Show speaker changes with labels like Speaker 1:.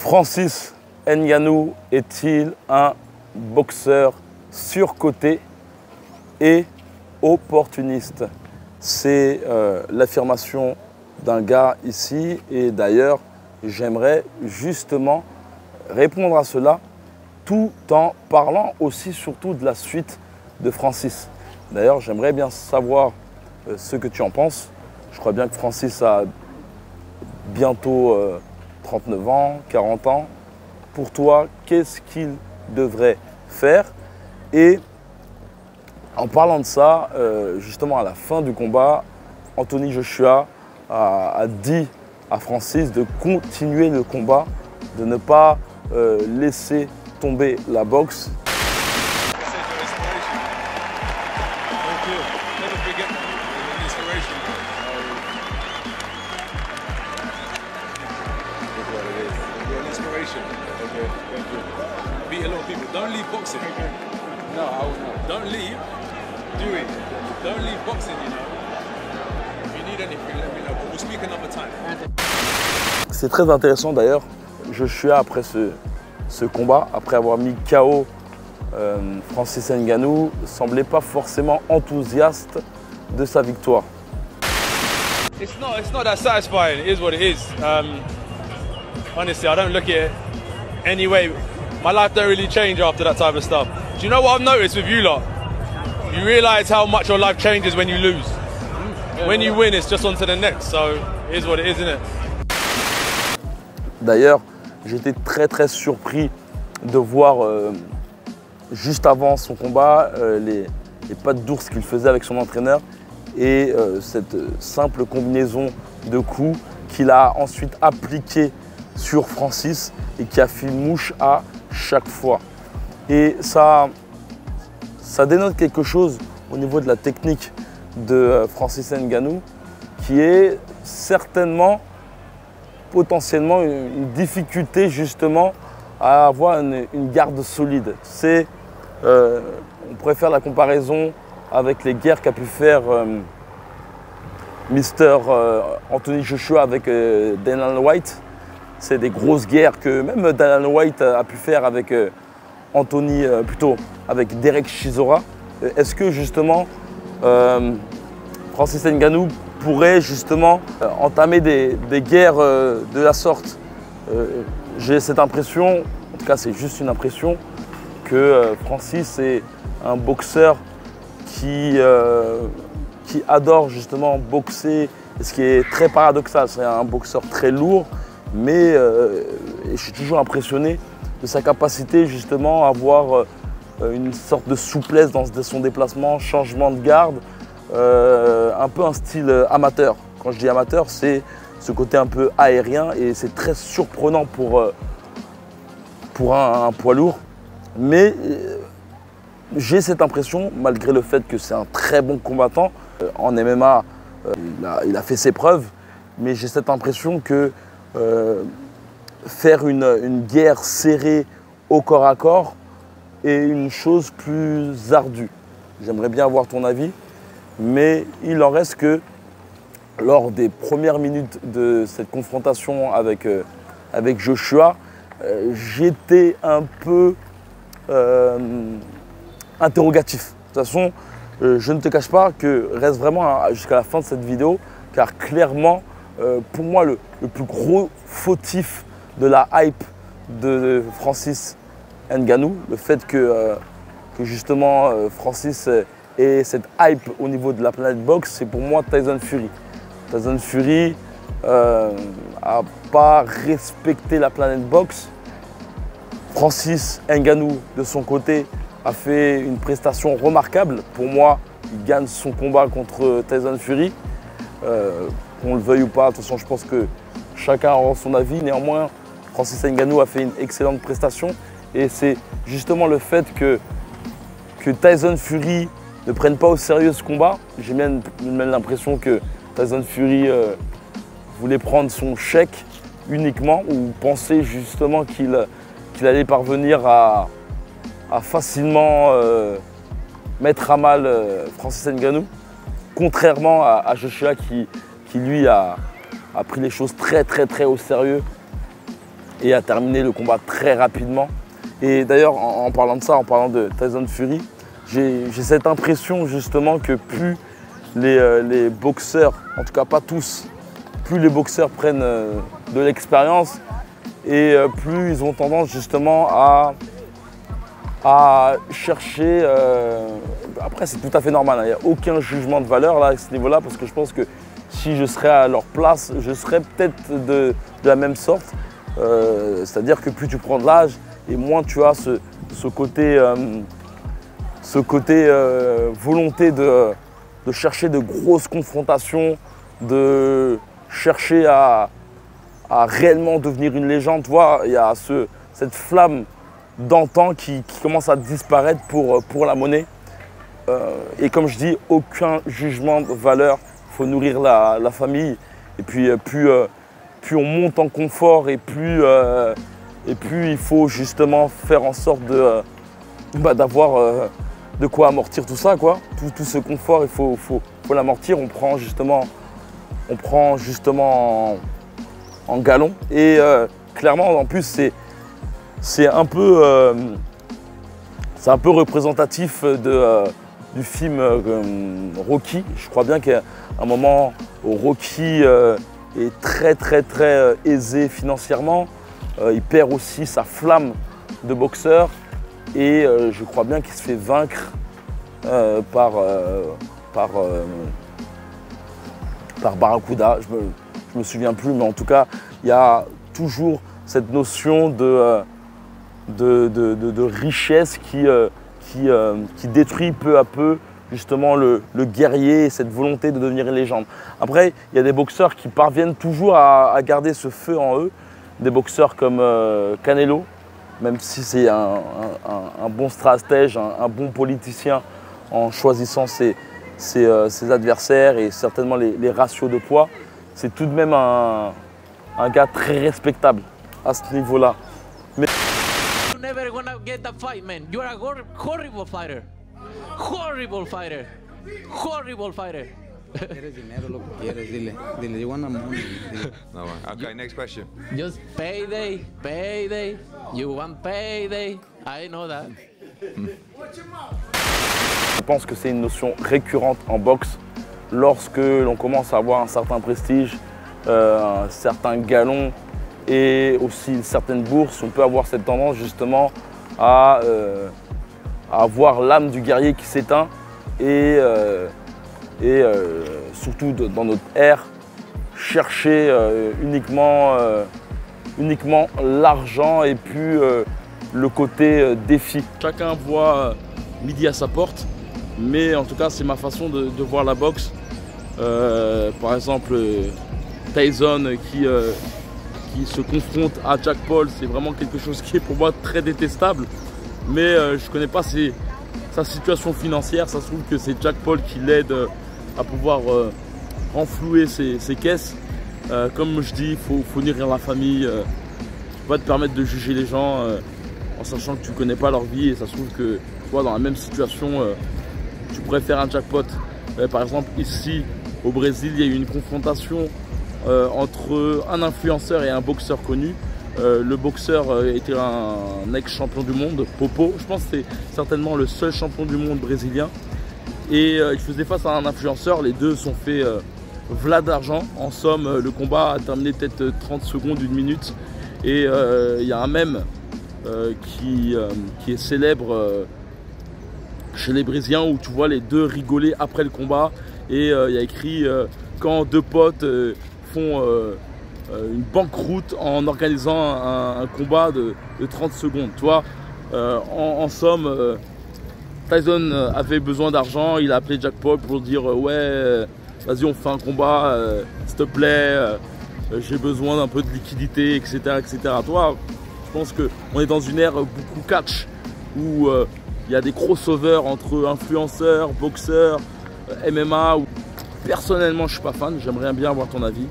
Speaker 1: Francis Ngannou est-il un boxeur surcoté et opportuniste? C'est l'affirmation d'un gars ici, et d'ailleurs j'aimerais justement répondre à cela tout en parlant aussi surtout de la suite de Francis. D'ailleurs j'aimerais bien savoir ce que tu en penses. Je crois bien que Francis a bientôt 39 ans, 40 ans. Pour toi, qu'est-ce qu'il devrait faire? Et en parlant de ça, justement à la fin du combat, Anthony Joshua a dit à Francis de continuer le combat, de ne pas laisser tomber la boxe.
Speaker 2: Beat a lot of people. Don't leave boxing. No, I will not. Don't leave. Do it. Don't leave boxing, you know. If you need anything, let me know. But we'll speak another time.
Speaker 1: C'est très intéressant d'ailleurs. Joshua, après ce combat, après avoir mis KO Francis Ngannou, semblait pas forcément enthousiaste de sa victoire.
Speaker 2: It's not that satisfying. It is what it is. Honestly, I don't look at it anyway. My life don't really change after that type of stuff. Do you know what I've noticed with you lot? You realise how much your life changes when you lose. When you win, it's just on to the next. So it is what it is, isn't it?
Speaker 1: D'ailleurs, j'étais très surpris de voir juste avant son combat les pattes d'ours qu'il faisait avec son entraîneur et cette simple combinaison de coups qu'il a ensuite appliqué sur Francis et qui a fait mouche à chaque fois. Et ça dénote quelque chose au niveau de la technique de Francis Ngannou qui est certainement, potentiellement une difficulté justement à avoir une garde solide. On pourrait faire la comparaison avec les guerres qu'a pu faire Mr. Anthony Joshua avec Dana White. C'est des grosses guerres que même Dana White a pu faire avec avec Derek Chisora. Est-ce que justement Francis Ngannou pourrait justement entamer des guerres de la sorte? J'ai cette impression, en tout cas c'est juste une impression, que Francis est un boxeur qui adore justement boxer, ce qui est très paradoxal. C'est un boxeur très lourd, mais je suis toujours impressionné de sa capacité justement à avoir une sorte de souplesse dans son déplacement, changement de garde, un peu un style amateur. Quand je dis amateur, c'est ce côté un peu aérien et c'est très surprenant pour un poids lourd. Mais j'ai cette impression, malgré le fait que c'est un très bon combattant, en MMA, il a fait ses preuves, mais j'ai cette impression que faire une guerre serrée au corps à corps est une chose plus ardue. J'aimerais bien avoir ton avis, mais il en reste que lors des premières minutes de cette confrontation avec Joshua, j'étais un peu interrogatif. De toute façon, je ne te cache pas que reste vraiment jusqu'à la fin de cette vidéo, car clairement, pour moi, le plus gros fautif de la hype de Francis Ngannou, le fait que justement Francis ait cette hype au niveau de la planète boxe, c'est pour moi Tyson Fury. Tyson Fury n'a pas respecté la planète boxe. Francis Ngannou, de son côté, a fait une prestation remarquable. Pour moi, il gagne son combat contre Tyson Fury. Qu'on le veuille ou pas, de toute façon, je pense que chacun aura son avis. Néanmoins, Francis Ngannou a fait une excellente prestation. Et c'est justement le fait que Tyson Fury ne prenne pas au sérieux ce combat. J'ai même l'impression que Tyson Fury voulait prendre son chèque uniquement, ou pensait justement qu'il allait parvenir à facilement mettre à mal Francis Ngannou, contrairement à Joshua qui lui a pris les choses très au sérieux et a terminé le combat très rapidement. Et d'ailleurs, en parlant de ça, en parlant de Tyson Fury, j'ai cette impression justement que plus les boxeurs, en tout cas pas tous, plus les boxeurs prennent de l'expérience et plus ils ont tendance justement à chercher, après c'est tout à fait normal, il n'y a aucun jugement de valeur là, à ce niveau-là, parce que je pense que si je serais à leur place, je serais peut-être de la même sorte, c'est-à-dire que plus tu prends de l'âge et moins tu as ce côté volonté de chercher de grosses confrontations, de chercher à réellement devenir une légende. Tu vois, il y a cette flamme d'antan qui commence à disparaître pour la monnaie. Et comme je dis, aucun jugement de valeur. Il faut nourrir la famille. Et puis plus on monte en confort et plus il faut justement faire en sorte d'avoir de quoi amortir tout ça, quoi. Tout ce confort, il faut l'amortir. On prend justement en galon. Et clairement, en plus, c'est un peu représentatif du film Rocky. Je crois bien qu'à un moment où Rocky est très aisé financièrement. Il perd aussi sa flamme de boxeur et je crois bien qu'il se fait vaincre par Barracuda. Je me souviens plus, mais en tout cas, il y a toujours cette notion de richesse qui détruit peu à peu justement le guerrier et cette volonté de devenir une légende. Après, il y a des boxeurs qui parviennent toujours à garder ce feu en eux. Des boxeurs comme Canelo, même si c'est un bon stratège, un bon politicien en choisissant ses adversaires et certainement les ratios de poids, c'est tout de même un gars très respectable à ce niveau-là. Mais...
Speaker 3: You're never gonna get that fight, man. You're a horrible fighter. Horrible fighter. Horrible fighter.
Speaker 4: Quieres dinero, lo que quieres, dile, you want money, dile.
Speaker 5: No, okay, next question.
Speaker 3: Just payday, payday. You want payday. I know that.
Speaker 1: Je pense que c'est une notion récurrente en boxe. Lorsque l'on commence à avoir un certain prestige, un certain galon et aussi une certaine bourse, on peut avoir cette tendance justement à avoir l'âme du guerrier qui s'éteint et surtout dans notre ère, chercher uniquement l'argent et puis le côté défi. Chacun voit midi à sa porte, mais en tout cas c'est ma façon de voir la boxe. Par exemple, Tyson qui se confronte à Jack Paul, c'est vraiment quelque chose qui est pour moi très détestable, mais je ne connais pas sa situation financière. Ça se trouve que c'est Jack Paul qui l'aide à pouvoir renflouer ses caisses. Comme je dis, il faut nourrir la famille. Tu ne peux pas te permettre de juger les gens en sachant que tu ne connais pas leur vie. Et ça se trouve que toi, dans la même situation, tu pourrais faire un jackpot. Par exemple, ici au Brésil, il y a eu une confrontation entre un influenceur et un boxeur connu. Le boxeur était un ex-champion du monde, Popo. Je pense que c'est certainement le seul champion du monde brésilien. Et il faisait face à un influenceur. Les deux sont fait v'là d'argent. En somme, le combat a terminé peut-être 30 secondes, 1 minute. Et il y a un mème qui est célèbre chez les Brésiliens où tu vois les deux rigoler après le combat. Et il y a écrit quand deux potes font une banqueroute en organisant un combat de 30 secondes. Tu vois, en somme, Tyson avait besoin d'argent, il a appelé Jack Paul pour dire ouais, vas-y on fait un combat, s'il te plaît, j'ai besoin d'un peu de liquidité, etc. etc. Toi, je pense qu'on est dans une ère beaucoup catch où il y a des crossovers entre influenceurs, boxeurs, MMA. Personnellement, je ne suis pas fan, j'aimerais bien avoir ton avis.